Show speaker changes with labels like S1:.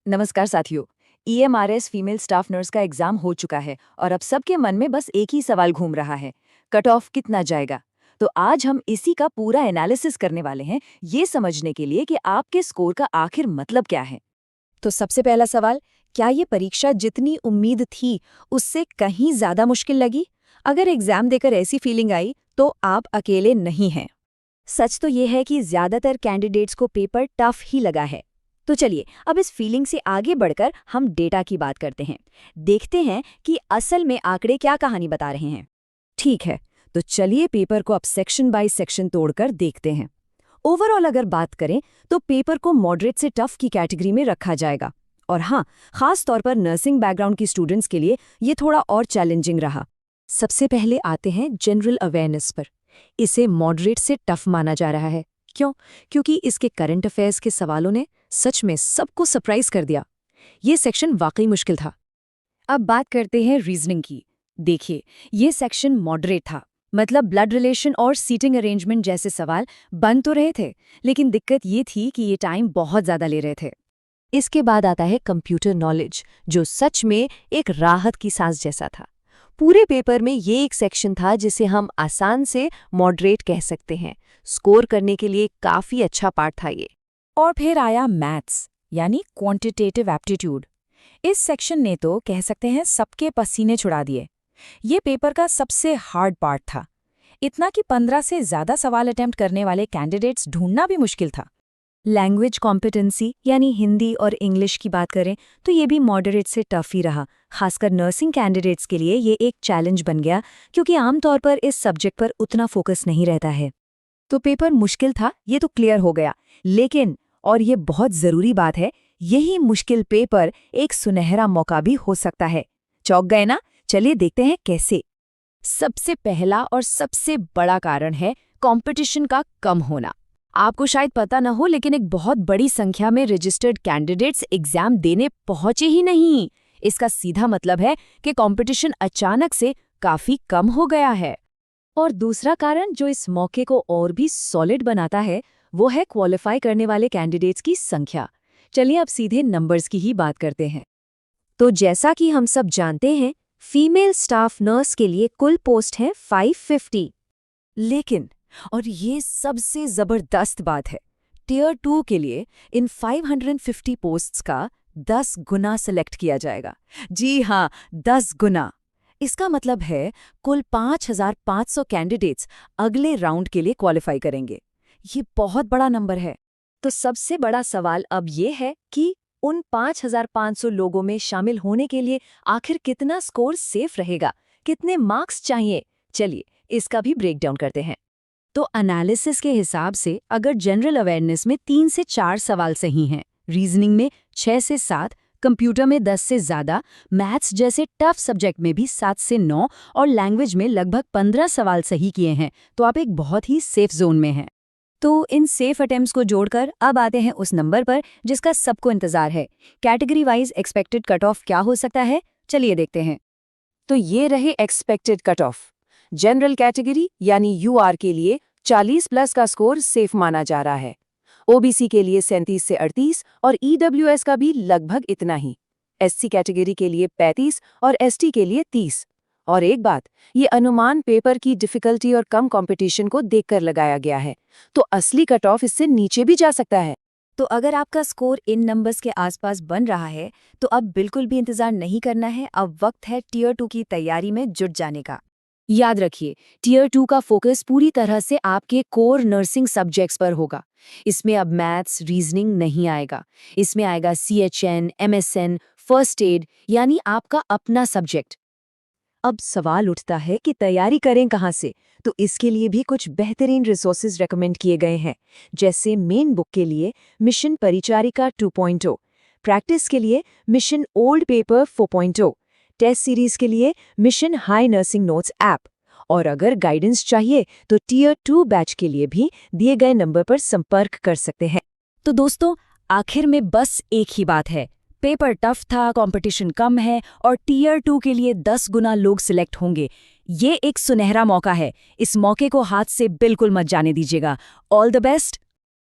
S1: नमस्कार साथियों। EMRS female staff nurse का एग्जाम हो चुका है और अब सबके मन में बस एक ही सवाल घूम रहा है, कट ऑफ कितना जाएगा। तो आज हम इसी का पूरा एनालिसिस करने वाले हैं, ये समझने के लिए कि आपके स्कोर का आखिर मतलब क्या है।
S2: तो सबसे पहला सवाल, क्या ये परीक्षा जितनी उम्मीद थी उससे कहीं ज्यादा मुश्किल लगी? अगर एग्जाम देकर ऐसी फीलिंग आई तो आप अकेले नहीं हैं। सच तो ये है कि ज्यादातर कैंडिडेट्स को पेपर टफ ही लगा है। तो चलिए अब इस फीलिंग से आगे बढ़कर हम डेटा की बात करते हैं। देखते हैं कि असल में आंकड़े क्या कहानी बता रहे हैं।
S1: ठीक है, तो चलिए पेपर को अब सेक्शन बाय सेक्शन तोड़कर देखते हैं। ओवरऑल अगर बात करें तो पेपर को मॉडरेट से टफ की कैटेगरी में रखा जाएगा। और हाँ, खास तौर पर नर्सिंग बैकग्राउंड की स्टूडेंट्स के लिए ये थोड़ा और चैलेंजिंग रहा। सबसे पहले आते हैं जनरल अवेयरनेस पर। इसे मॉडरेट से टफ माना जा रहा है। क्यों? क्योंकि इसके करंट अफेयर्स के सवालों ने सच में सबको सरप्राइज कर दिया। ये सेक्शन वाकई मुश्किल था। अब बात करते हैं रीजनिंग की। देखिए, ये सेक्शन मॉडरेट था, मतलब ब्लड रिलेशन और सीटिंग अरेंजमेंट जैसे सवाल बन तो रहे थे, लेकिन दिक्कत ये थी कि ये टाइम बहुत ज़्यादा ले रहे थे। इसके बाद आता है कंप्यूटर नॉलेज, जो सच में एक राहत की सांस जैसा था। पूरे पेपर में ये एक सेक्शन था जिसे हम आसान से मॉडरेट कह सकते हैं। स्कोर करने के लिए काफ़ी अच्छा पार्ट था ये।
S2: और फिर आया मैथ्स, यानी क्वांटिटेटिव एप्टीट्यूड। इस सेक्शन ने तो कह सकते हैं सबके पसीने छुड़ा दिए। ये पेपर का सबसे हार्ड पार्ट था, इतना कि 15 से ज़्यादा सवाल अटेम्प्ट करने वाले कैंडिडेट्स ढूंढना भी मुश्किल था।
S1: लैंग्वेज कॉम्पिटेंसी यानी हिंदी और इंग्लिश की बात करें तो ये भी मॉडरेट से टफ ही रहा। खासकर नर्सिंग कैंडिडेट्स के लिए ये एक चैलेंज बन गया, क्योंकि आमतौर पर इस सब्जेक्ट पर उतना फोकस नहीं रहता है। तो पेपर मुश्किल था, ये तो क्लियर हो गया। लेकिन, और ये बहुत ज़रूरी बात है, यही मुश्किल पेपर एक सुनहरा मौका भी हो सकता है। चौंक गए ना? चलिए देखते हैं कैसे। सबसे पहला और सबसे बड़ा कारण है कंपटीशन का कम होना। आपको शायद पता न हो, लेकिन एक बहुत बड़ी संख्या में रजिस्टर्ड कैंडिडेट्स एग्जाम देने पहुंचे ही नहीं। इसका सीधा मतलब है कि कंपटीशन अचानक से काफी कम हो गया है। और दूसरा कारण जो इस मौके को और भी सॉलिड बनाता है, वो है क्वालिफाई करने वाले कैंडिडेट्स की संख्या। चलिए अब सीधे नंबर्स की ही बात करते हैं। तो जैसा कि हम सब जानते हैं, फीमेल स्टाफ नर्स के लिए कुल पोस्ट है 550। लेकिन, और ये सबसे जबरदस्त बात है, टियर 2 के लिए इन 550 पोस्ट्स का 10 गुना सेलेक्ट किया जाएगा। जी हाँ, 10 गुना। इसका मतलब है कुल 5,500 कैंडिडेट्स अगले राउंड के लिए क्वालिफाई करेंगे। ये बहुत बड़ा नंबर है। तो सबसे बड़ा सवाल अब ये है कि उन 5,500 लोगों में शामिल होने के लिए आखिर कितना स्कोर सेफ रहेगा, कितने मार्क्स चाहिए। चलिए इसका भी ब्रेकडाउन करते हैं। तो एनालिसिस के हिसाब से अगर जनरल अवेयरनेस में 3 से 4 सवाल सही हैं, रीजनिंग में 6 से 7, कंप्यूटर में 10 से ज़्यादा, मैथ्स जैसे टफ सब्जेक्ट में भी 7 से 9 और लैंग्वेज में लगभग 15 सवाल सही किए हैं, तो आप एक बहुत ही सेफ जोन में हैं। तो इन सेफ अटेम्प्ट्स को जोड़कर अब आते हैं उस नंबर पर जिसका सबको इंतजार है। Category wise expected cut off क्या हो सकता है, चलिए देखते हैं। तो ये रहे expected cut off. General category यानी यूआर के लिए 40 प्लस का स्कोर सेफ माना जा रहा है। ओबीसी के लिए 37 से 38 और ईडब्ल्यूएस का भी लगभग इतना ही। एससी कैटेगरी के लिए 35 और एसटी के लिए 30। और एक बात, ये अनुमान पेपर की डिफिकल्टी और कम कंपटीशन को देखकर लगाया गया है, तो असली कट ऑफ इससे नीचे भी जा सकता है। तो अगर आपका स्कोर इन नंबर्स के आसपास बन रहा है तो अब बिल्कुल भी इंतजार नहीं करना है। अब वक्त है टियर 2 की तैयारी में जुट जाने का। याद रखिए, टियर 2 का फोकस पूरी तरह से आपके कोर नर्सिंग सब्जेक्ट्स पर होगा। इसमें अब मैथ्स, रीजनिंग नहीं आएगा। इसमें आएगा सीएचएन, एमएसएन, फर्स्ट एड, यानी आपका अपना सब्जेक्ट। अब सवाल उठता है कि तैयारी करें कहाँ से? तो इसके लिए भी कुछ बेहतरीन रिसोर्सेज रेकमेंड किए गए हैं। जैसे मेन बुक के लिए मिशन परिचारिका 2.0, प्रैक्टिस के लिए mission old paper 4.0, test series के लिए mission high nursing notes app, और अगर गाइडेंस चाहिए तो टियर 2 बैच के लिए भी दिए गए नंबर पर संपर्क कर सकते हैं। तो दोस्तों, आखिर में बस एक ही बात है, पेपर टफ था, कंपटीशन कम है और टियर 2 के लिए 10 गुना लोग सिलेक्ट होंगे। ये एक सुनहरा मौका है, इस मौके को हाथ से बिल्कुल मत जाने दीजिएगा। All the best.